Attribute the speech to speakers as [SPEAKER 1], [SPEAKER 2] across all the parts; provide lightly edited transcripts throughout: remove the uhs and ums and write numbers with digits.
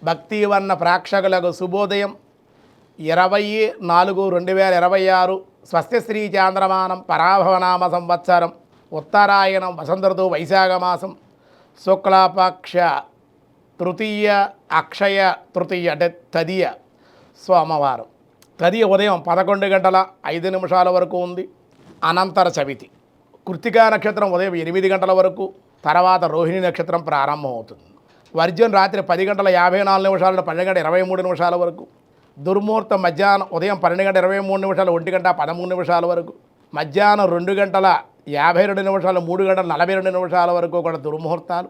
[SPEAKER 1] భక్తివన్న ప్రేక్షకులకు శుభోదయం 20/4/2026 స్వస్తి శ్రీ చాంద్రమానం పరాభవనామ సంవత్సరం ఉత్తరాయణం వసంత ఋతువు వైశాఖ మాసం శుక్లపక్ష తృతీయ అక్షయ తృతీయ అంటే తదియ సోమవారం. తదియ ఉదయం 11:05 వరకు ఉంది. అనంతర చవితి. కృత్తికా నక్షత్రం ఉదయం 8 గంటల వరకు, తర్వాత రోహిణి నక్షత్రం ప్రారంభమవుతుంది. వర్జం రాత్రి 10:54 నుండి 12:23 వరకు. దుర్ముహూర్తం మధ్యాహ్నం ఉదయం 12:23 1:13 వరకు. మధ్యాహ్నం 2:52 3:42 వరకు కూడా దుర్ముహూర్తాలు.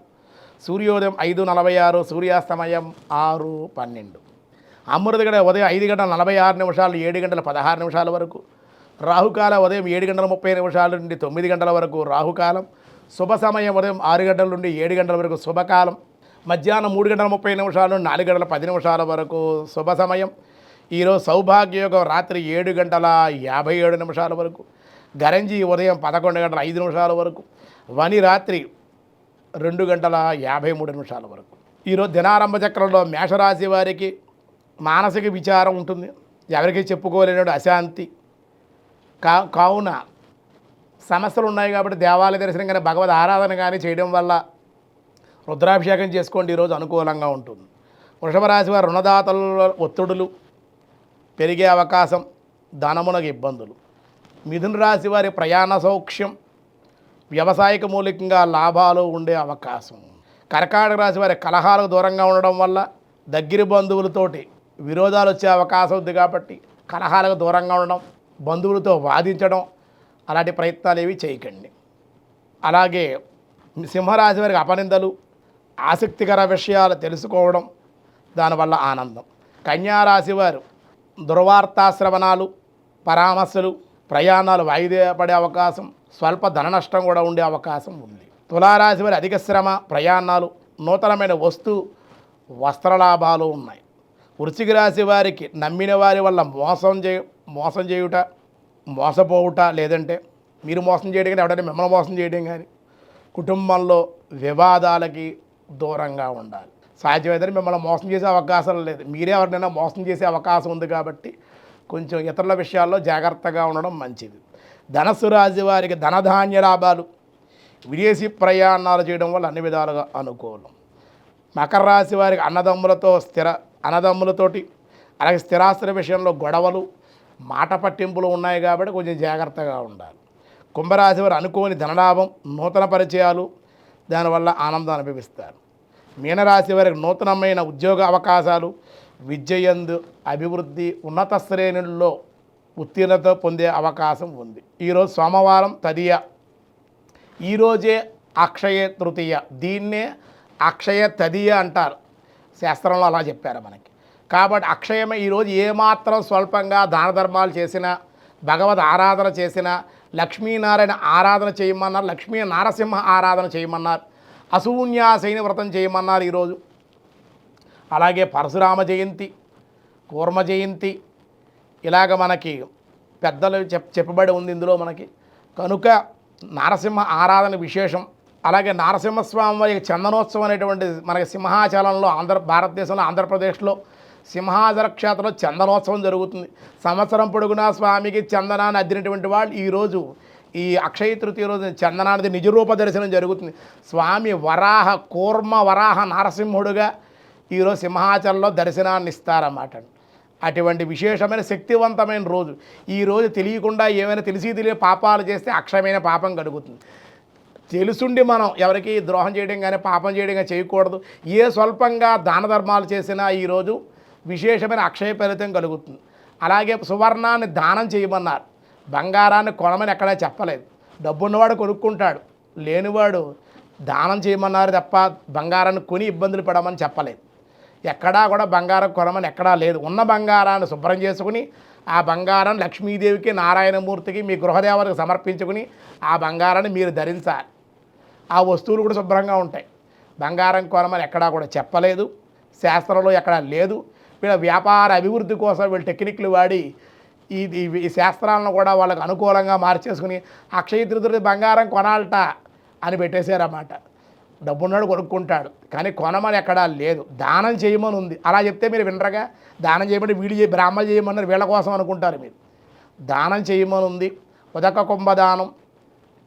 [SPEAKER 1] సూర్యోదయం 5:46, సూర్యాస్తమయం 6:12. అమృత గడియ ఉదయం 5:46 7:16 వరకు. రాహుకాలం ఉదయం 7:30 నుండి 9 వరకు రాహుకాలం. శుభ సమయం ఉదయం 6 గంటల నుండి 7 గంటల వరకు శుభకాలం. మధ్యాహ్నం 3:30 నుండి 4:10 వరకు శుభ సమయం. ఈరోజు సౌభాగ్యయోగం రాత్రి 7:57 వరకు. గరంజి ఉదయం 11:05 వరకు. వని రాత్రి 2:53 వరకు. ఈరోజు దినారంభ చక్రంలో మేషరాశి వారికి మానసిక విచారం ఉంటుంది. ఎవరికి చెప్పుకోలేని అశాంతి కావున సమస్యలు ఉన్నాయి కాబట్టి దేవాలయ దర్శనం కానీ భగవద్ ఆరాధన కానీ చేయడం వల్ల రుద్రాభిషేకం చేసుకోండి. ఈరోజు అనుకూలంగా ఉంటుంది. వృషభ రాశి వారు రుణదాతల ఒత్తిడులు పెరిగే అవకాశం, ధనమునకు ఇబ్బందులు. మిథున రాశి వారి ప్రయాణ సౌఖ్యం, వ్యవసాయక మూలికంగా లాభాలు ఉండే అవకాశం. కర్కాటక రాశి వారి కలహాలకు దూరంగా ఉండడం వల్ల దగ్గరి బంధువులతోటి విరోధాలు వచ్చే అవకాశం ఉంది కాబట్టి కలహాలకు దూరంగా ఉండడం, బంధువులతో వాదించడం అలాంటి ప్రయత్నాలు ఏవి చేయకండి. అలాగే సింహరాశి వారికి అపనిందలు, ఆసక్తికర విషయాలు తెలుసుకోవడం, దానివల్ల ఆనందం. కన్యారాశి వారు దుర్వార్తాశ్రవణాలు, పరామర్శలు, ప్రయాణాలు వాయిదా పడే అవకాశం, స్వల్ప ధన నష్టం కూడా ఉండే అవకాశం ఉంది. తులారాశి వారి అధిక శ్రమ, ప్రయాణాలు, నూతనమైన వస్త్రలాభాలు ఉన్నాయి. వృశ్చిక రాశి వారికి నమ్మిన వారి వల్ల మోసం చేయుట, మోసపోవుట, లేదంటే మీరు మోసం చేయడం కానీ ఎవరైనా మిమ్మల్ని మోసం చేయడం కానీ, కుటుంబంలో వివాదాలకి దూరంగా ఉండాలి. సాధ్యమైతే మిమ్మల్ని మోసం చేసే అవకాశం లేదు, మీరే ఎవరినైనా మోసం చేసే అవకాశం ఉంది కాబట్టి కొంచెం ఇతరుల విషయాల్లో జాగ్రత్తగా ఉండడం మంచిది. ధనస్సు రాశి వారికి ధనధాన్య లాభాలు, విదేశీ ప్రయాణాలు చేయడం వల్ల అన్ని విధాలుగా అనుకూలం. మకర రాశి వారికి అన్నదమ్ములతోటి అలాగే స్థిరాస్తుల విషయంలో గొడవలు, మాట పట్టింపులు ఉన్నాయి కాబట్టి కొంచెం జాగ్రత్తగా ఉండాలి. కుంభరాశి వారు అనుకోని ధనలాభం, నూతన పరిచయాలు, దానివల్ల ఆనందం అనుభవిస్తారు. మీనరాశి వారికి నూతనమైన ఉద్యోగ అవకాశాలు, విద్యయందు అభివృద్ధి, ఉన్నత శ్రేణుల్లో ఉత్తీర్ణత పొందే అవకాశం ఉంది. ఈరోజు సోమవారం తదియ, ఈరోజే అక్షయ తృతీయ, దీన్నే అక్షయ తదియ అంటారు. శాస్త్రంలో అలా చెప్పారు మనకి. కాబట్టి అక్షయమే. ఈరోజు ఏమాత్రం స్వల్పంగా దాన ధర్మాలు చేసినా, భగవద్ ఆరాధన చేసినా, లక్ష్మీనారాయణ ఆరాధన చేయమన్నారు, లక్ష్మీ నారసింహ ఆరాధన చేయమన్నారు, అశూన్యాశైన వ్రతం చేయమన్నారు ఈరోజు. అలాగే పరశురామ జయంతి, కూర్మ జయంతి, ఇలాగ మనకి పెద్దలు చెప్పబడి ఉంది ఇందులో మనకి. కనుక నారసింహ ఆరాధన విశేషం. అలాగే నారసింహస్వామి వారి చందనోత్సవం అనేటువంటి మనకి సింహాచలంలో భారతదేశంలో ఆంధ్రప్రదేశ్లో సింహాచల క్షేత్రంలో చందనోత్సవం జరుగుతుంది. సంవత్సరం పొడుగునా స్వామికి చందనాన్ని అద్దినటువంటి వాళ్ళు ఈరోజు ఈ అక్షయ తృతీయ రోజు చందనానికి నిజరూప దర్శనం జరుగుతుంది. స్వామి కూర్మ వరాహ నారసింహుడుగా ఈరోజు సింహాచలంలో దర్శనాన్ని ఇస్తారన్నమాట. అటువంటి విశేషమైన శక్తివంతమైన రోజు. ఈరోజు తెలియకుండా ఏమైనా తెలియ పాపాలు చేస్తే అక్షయమైన పాపం కలుగుతుంది. తెలుసుండి మనం ఎవరికి ద్రోహం చేయడం కానీ పాపం చేయడం కానీ చేయకూడదు. ఏ స్వల్పంగా దాన ధర్మాలు చేసినా ఈరోజు విశేషమైన అక్షయ ఫలితం కలుగుతుంది. అలాగే సువర్ణాన్ని దానం చేయమన్నారు, బంగారాన్ని కొనమని ఎక్కడా చెప్పలేదు. డబ్బున్నవాడు కొనుక్కుంటాడు, లేనివాడు దానం చేయమన్నారు తప్ప బంగారాన్ని కొని ఇబ్బందులు పడమని చెప్పలేదు. ఎక్కడా కూడా బంగారం కొనమని ఎక్కడా లేదు. ఉన్న బంగారాన్ని శుభ్రం చేసుకుని ఆ బంగారం లక్ష్మీదేవికి, నారాయణమూర్తికి, మీ గృహదేవతకు సమర్పించుకుని ఆ బంగారాన్ని మీరు ధరించాలి. ఆ వస్తువులు కూడా శుభ్రంగా ఉంటాయి. బంగారం కొనమని ఎక్కడా కూడా చెప్పలేదు, శాస్త్రంలో ఎక్కడా లేదు. వీళ్ళ వ్యాపార అభివృద్ధి కోసం వీళ్ళు టెక్నిక్లు వాడి ఈ శాస్త్రాలను కూడా వాళ్ళకు అనుకూలంగా మార్చేసుకుని అక్షయ తృతీయ బంగారం కొనాలట అని పెట్టేశారన్నమాట. డబ్బున్నాడు కొనుక్కుంటాడు, కానీ కొనమని ఎక్కడా లేదు. దానం చేయమని ఉంది. అలా చెప్తే మీరు వినరగా. దానం చేయమని బ్రాహ్మణ చేయమన్నారు, వీళ్ళ కోసం అనుకుంటారు మీరు. దానం చేయమని ఉంది. ఉదక కుంభదానం,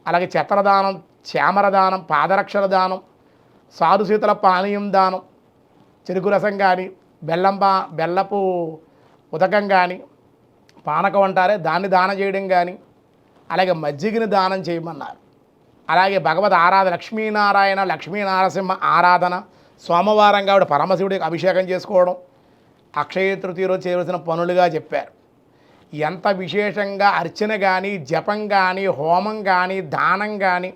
[SPEAKER 1] అలాగే ఛత్రదానం, చామర దానం, పాదరక్షల దానం, సాధుశీతల పానీయం దానం, చెరుకు రసం కానీ, బెల్లపు ఉదకం కానీ, పానకం అంటారే దాన్ని దానం చేయడం కానీ, అలాగే మజ్జిగని దానం చేయమన్నారు. అలాగే భగవద్ ఆరాధన, లక్ష్మీ నరసింహ ఆరాధన, సోమవారం కాబట్టి పరమశివుడికి అభిషేకం చేసుకోవడం, అక్షయ తృతీయ రోజు చేయవలసిన పనులుగా చెప్పారు. ఎంత విశేషంగా అర్చన కానీ, జపం కానీ, హోమం కానీ, దానం కానీ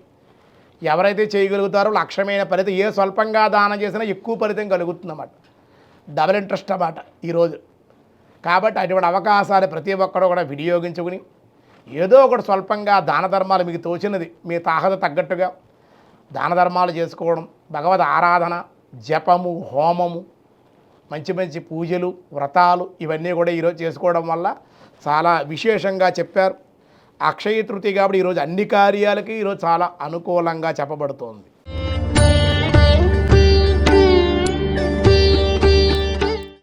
[SPEAKER 1] ఎవరైతే చేయగలుగుతారో లక్ష్యమైన ఫలితం, ఏ స్వల్పంగా దానం చేసినా ఎక్కువ ఫలితం కలుగుతుందన్నమాట. డబల్ ఇంట్రెస్ట్ అన్నమాట ఈరోజు. కాబట్టి అటువంటి అవకాశాలు ప్రతి ఒక్కరు కూడా వినియోగించుకుని ఏదో ఒకటి స్వల్పంగా దాన ధర్మాలు మీకు తోచినది మీ తాహత తగ్గట్టుగా దాన ధర్మాలు చేసుకోవడం, భగవద్ ఆరాధన, జపము, హోమము, మంచి మంచి పూజలు, వ్రతాలు ఇవన్నీ కూడా ఈరోజు చేసుకోవడం వల్ల చాలా విశేషంగా చెప్పారు. అక్షయ తృతీయ కాబట్టి ఈరోజు అన్ని కార్యాలకి ఈరోజు చాలా అనుకూలంగా చెప్పబడుతోంది.